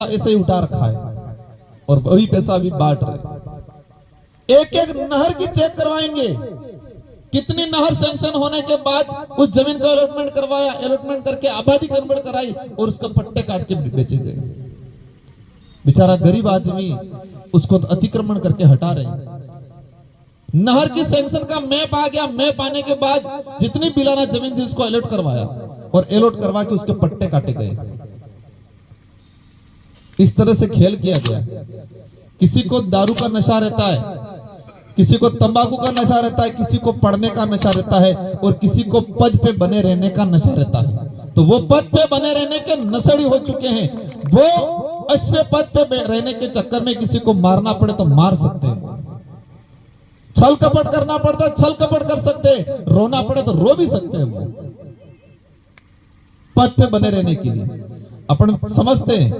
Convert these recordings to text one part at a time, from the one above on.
ऐसे ही उठा रखा है और वही पैसा अभी बांट रहे। एक एक नहर की चेक करवाएंगे, कितनी नहर सैंक्शन होने के बाद उस जमीन को अलॉटमेंट करवाया, अलॉटमेंट करके आबादी कन्वर्ट कराई और उसका पट्टे काट के बेचे गए। बेचारा गरीब आदमी उसको अतिक्रमण करके हटा रहे। नहर की सैंक्शन का मैप आ गया, मैप आने के बाद जितनी बिलाना जमीन थी उसको अलॉट करवाया और अलॉट करवा के उसके पट्टे काटे गए। इस तरह से खेल किया गया। किसी को दारू का नशा रहता है, किसी को तंबाकू का नशा रहता है, किसी को पढ़ने का नशा रहता है और किसी को पद पे बने रहने का नशा रहता है। तो वो पद पे बने रहने के नशेड़ी हो चुके हैं। वो अश्व पद पे रहने के चक्कर में किसी को मारना पड़े तो मार सकते हैं, छल कपट करना पड़ता है छल कपट कर सकते हैं, रोना पड़े तो रो भी सकते हैं। वो पद पे बने रहने के लिए अपन समझते हैं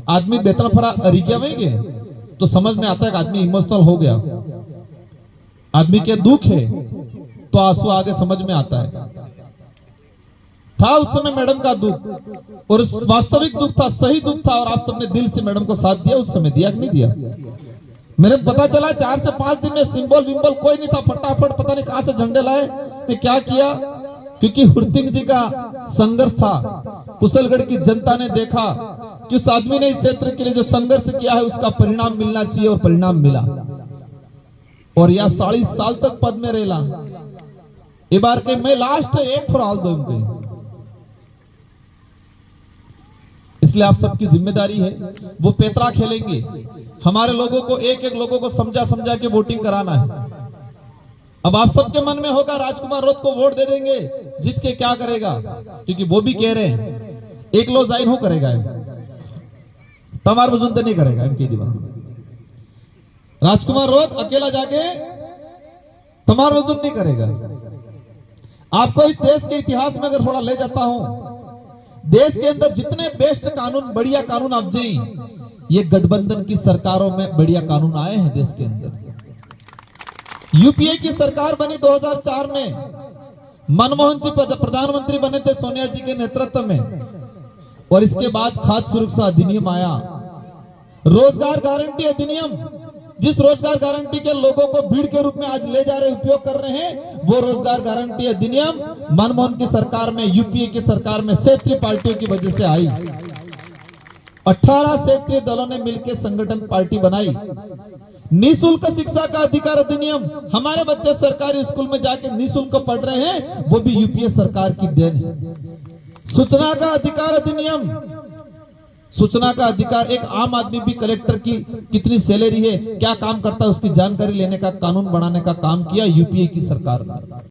आदमी बेतन फरा अरिज्ञा वेंगे तो समझ में आता है कि आदमी इमोशनल हो गया, आदमी के दुख है तो आंसू आगे समझ में आता है। था उस समय मैडम का दुख और वास्तविक दुख था, सही दुख था और आप सबने दिल से मैडम को साथ दिया। उस समय दिया कि नहीं दिया? मेरे पता चला 4 से 5 दिन में सिंबल विंबल कोई नहीं था, फटाफट पता नहीं कहां से झंडे लाए, ने क्या किया, क्योंकि हुरतिंग जी का संघर्ष था। कुशलगढ़ की जनता ने देखा कि उस आदमी ने इस क्षेत्र के लिए जो संघर्ष किया है उसका परिणाम मिलना चाहिए और परिणाम मिला। और यह 40 साल तक पद में रहेला। ये बार के मैं लास्ट एक फॉर दूंगी। इसलिए आप सबकी जिम्मेदारी है, वो पेतरा खेलेंगे। हमारे लोगों को एक एक लोगों को समझा समझा के वोटिंग कराना है। अब आप सबके मन में होगा राजकुमार रोत को वोट दे देंगे, जीत के क्या करेगा, क्योंकि वो भी कह रहे हैं एक लो जाइन हो करेगा, तमार बुजुर्ग नहीं करेगा इनकी दीवार। राजकुमार रोत अकेला जाके तमार वजूद नहीं करेगा। आपको इस देश के इतिहास में अगर थोड़ा ले जाता हूं, देश के अंदर जितने बेस्ट कानून, बढ़िया कानून आप जी, ये गठबंधन की सरकारों में बढ़िया कानून आए हैं देश के अंदर। यूपीए की सरकार बनी 2004 में, मनमोहन जी प्रधानमंत्री बने थे सोनिया जी के नेतृत्व में, और इसके बाद खाद्य सुरक्षा अधिनियम आया, रोजगार गारंटी अधिनियम, जिस रोजगार गारंटी के लोगों को भीड़ के रूप में आज ले जा रहे, उपयोग कर रहे हैं, वो रोजगार गारंटी अधिनियम मनमोहन की सरकार में, यूपीए की सरकार में क्षेत्रीय पार्टियों की वजह से आई। 18 क्षेत्रीय दलों ने मिलकर संगठन पार्टी बनाई। निःशुल्क शिक्षा का अधिकार अधिनियम, हमारे बच्चे सरकारी स्कूल में जाके निःशुल्क पढ़ रहे हैं, वो भी यूपीए सरकार की देन है। सूचना का अधिकार अधिनियम, सूचना का अधिकार, एक आम आदमी भी कलेक्टर की कितनी सैलरी है, क्या काम करता है, उसकी जानकारी लेने का कानून बनाने का काम किया यूपीए की सरकार ने।